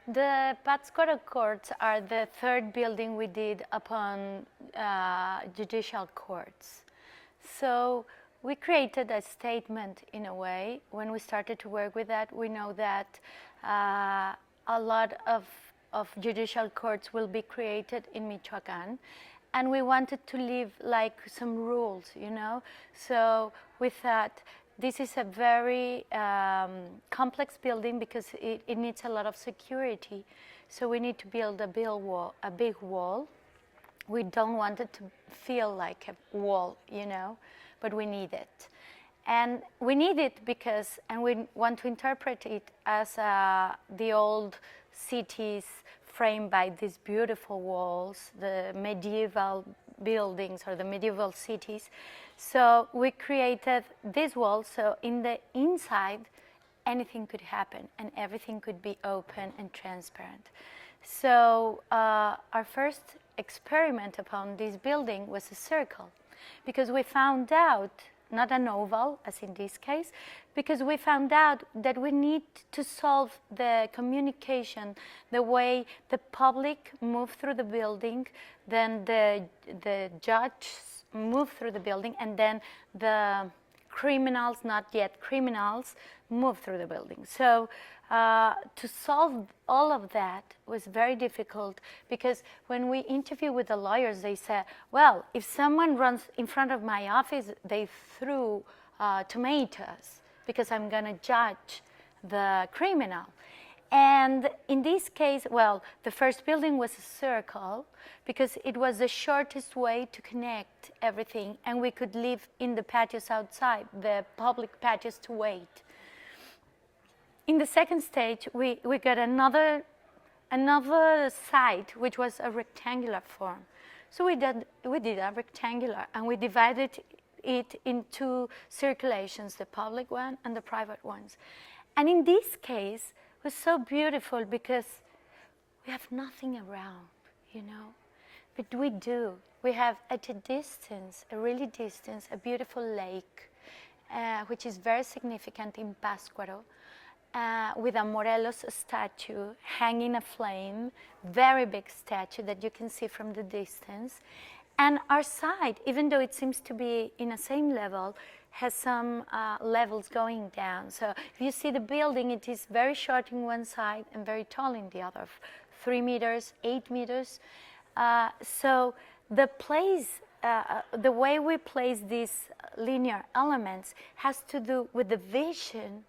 The Pátzcuaro courts are the third building we did upon judicial courts. So we created a statement in a way. When we started to work with that, we know that a lot of judicial courts will be created in Michoacán. And we wanted to leave like some rules, you know? So we thought, this is a very complex building because it needs a lot of security. So we need to build a big wall. We don't want it to feel like a wall, you know, but we need it. And we need it because, and we want to interpret it as the old cities framed by these beautiful walls, the medieval buildings or the medieval cities. So we created this wall, so in the inside, anything could happen and everything could be open and transparent. So our first experiment upon this building was a circle, because we found out, not an oval, as in this case, because we found out that we need to solve the communication, the way the public move through the building, then the judge move through the building, and then the criminals, not yet criminals, move through the building. So to solve all of that was very difficult, because when we interview with the lawyers, they say, well, if someone runs in front of my office, they threw tomatoes because I'm going to judge the criminal. And in this case, well, the first building was a circle because it was the shortest way to connect everything, and we could live in the patios outside, the public patios, to wait. In the second stage, we got another site, which was a rectangular form. So we did a rectangular, and we divided it into circulations, the public one and the private ones. And in this case, it was so beautiful because we have nothing around, you know, but we do. We have at a distance, a really distance, a beautiful lake, which is very significant in Pátzcuaro, with a Morelos statue hanging a flame, very big statue that you can see from the distance. And our side, even though it seems to be in the same level, has some levels going down. So if you see the building, it is very short in one side and very tall in the other, 3 meters, 8 meters. So the place, the way we place these linear elements has to do with the vision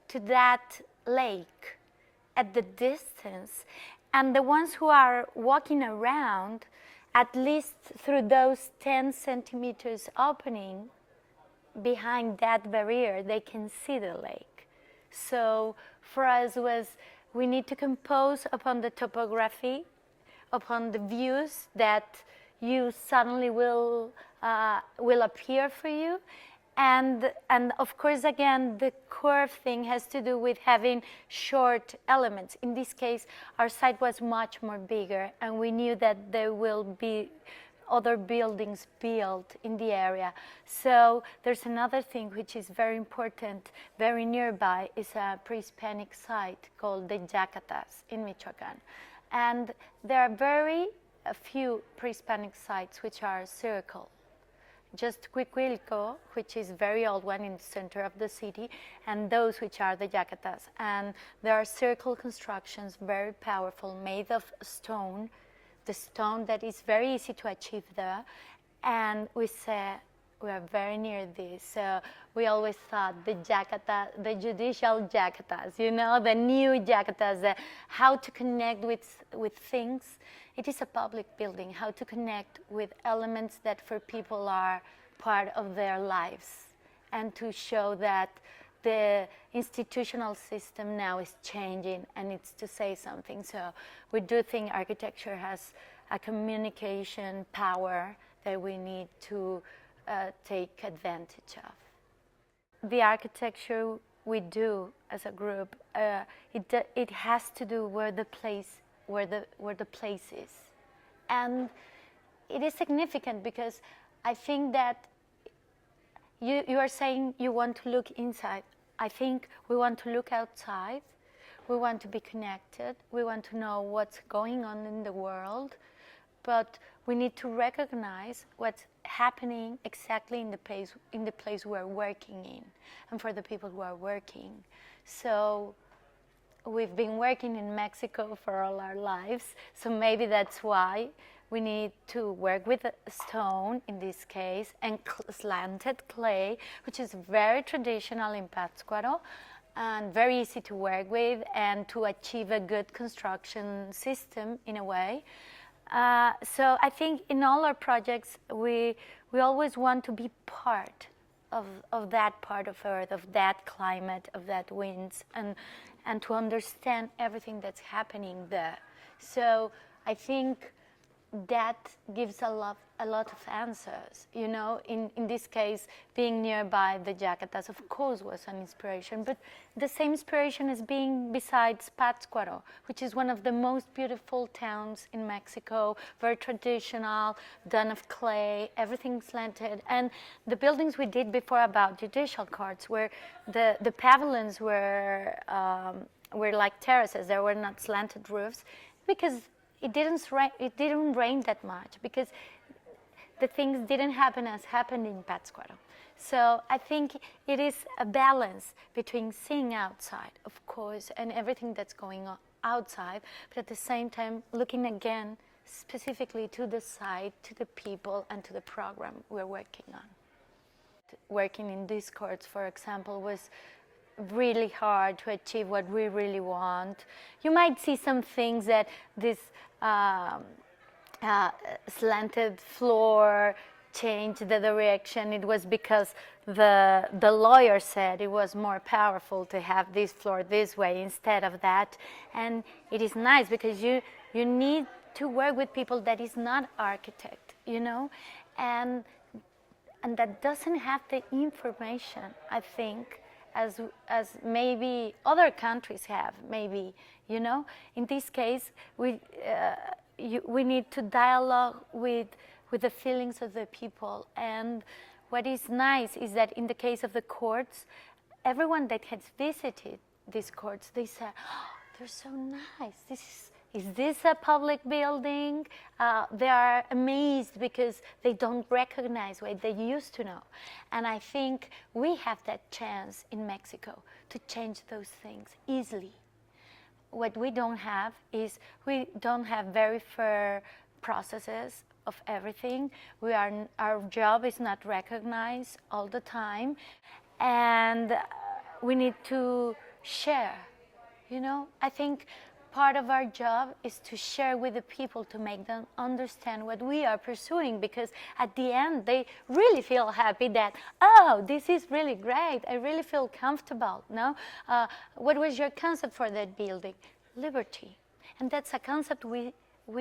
to that lake at the distance. And the ones who are walking around, at least through those 10 centimeters opening behind that barrier, they can see the lake. So for us we need to compose upon the topography, upon the views that you suddenly will appear for you. And of course, again, the curve thing has to do with having short elements. In this case, our site was much more bigger, and we knew that there will be other buildings built in the area. So there's another thing which is very important, very nearby, is a pre-Hispanic site called the Yacatas in Michoacán. And there are very few pre-Hispanic sites which are circle. Just Cuicuilco, which is a very old one in the center of the city, and those which are the Yacatas. And there are circle constructions, very powerful, made of stone, the stone that is very easy to achieve there. And we said, we are very near this. So we always thought the Yacata, the judicial Yacatas, you know, the new Yacatas, how to connect with things. It is a public building, how to connect with elements that for people are part of their lives, and to show that the institutional system now is changing and it's to say something. So we do think architecture has a communication power that we need to take advantage of. The architecture we do as a group, it has to do where the place is. And it is significant because I think that you are saying you want to look inside. I think we want to look outside. We want to be connected. We want to know what's going on in the world, but we need to recognize what's happening exactly in the place we're working in, and for the people who are working. So we've been working in Mexico for all our lives, so maybe that's why we need to work with stone in this case, and slanted clay, which is very traditional in Pátzcuaro and very easy to work with and to achieve a good construction system in a way. So I think in all our projects we always want to be part of that part of Earth, of that climate, of that winds, and to understand everything that's happening there. So I think that gives a lot of answers. You know, in this case, being nearby the Yacatas, of course, was an inspiration, but the same inspiration is being besides Pátzcuaro, which is one of the most beautiful towns in Mexico, very traditional, done of clay, everything slanted. And the buildings we did before about judicial courts, where the pavilions were like terraces, there were not slanted roofs, because it didn't rain that much, because the things didn't happen as happened in Pátzcuaro. So I think it is a balance between seeing outside, of course, and everything that's going on outside, but at the same time looking again specifically to the site, to the people, and to the program we're working on. Working in these courts, for example, was really hard to achieve what we really want. You might see some things that this slanted floor changed the direction. It was because the lawyer said it was more powerful to have this floor this way instead of that. And it is nice because you need to work with people that is not architect, you know, and that doesn't have the information, I think, as maybe other countries have, maybe, you know. In this case, we need to dialogue with the feelings of the people. And what is nice is that in the case of the courts, everyone that has visited these courts, they say, oh, they're so nice. Is this a public building? They are amazed because they don't recognize what they used to know. And I think we have that chance in Mexico to change those things easily. What we don't have is we don't have very fair processes of everything. Our job is not recognized all the time. And we need to share, you know. I think part of our job is to share with the people, to make them understand what we are pursuing, because at the end they really feel happy that, oh, this is really great, I really feel comfortable. No? What was your concept for that building? Liberty. And that's a concept we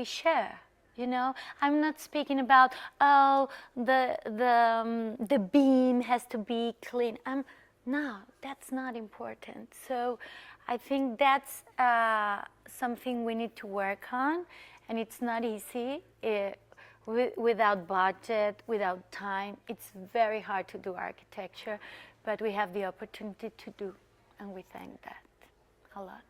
share. You know, I'm not speaking about, oh, the beam has to be clean. No, that's not important. So I think that's something we need to work on, and it's not easy. Without budget, without time, it's very hard to do architecture, but we have the opportunity to do, and we thank that a lot.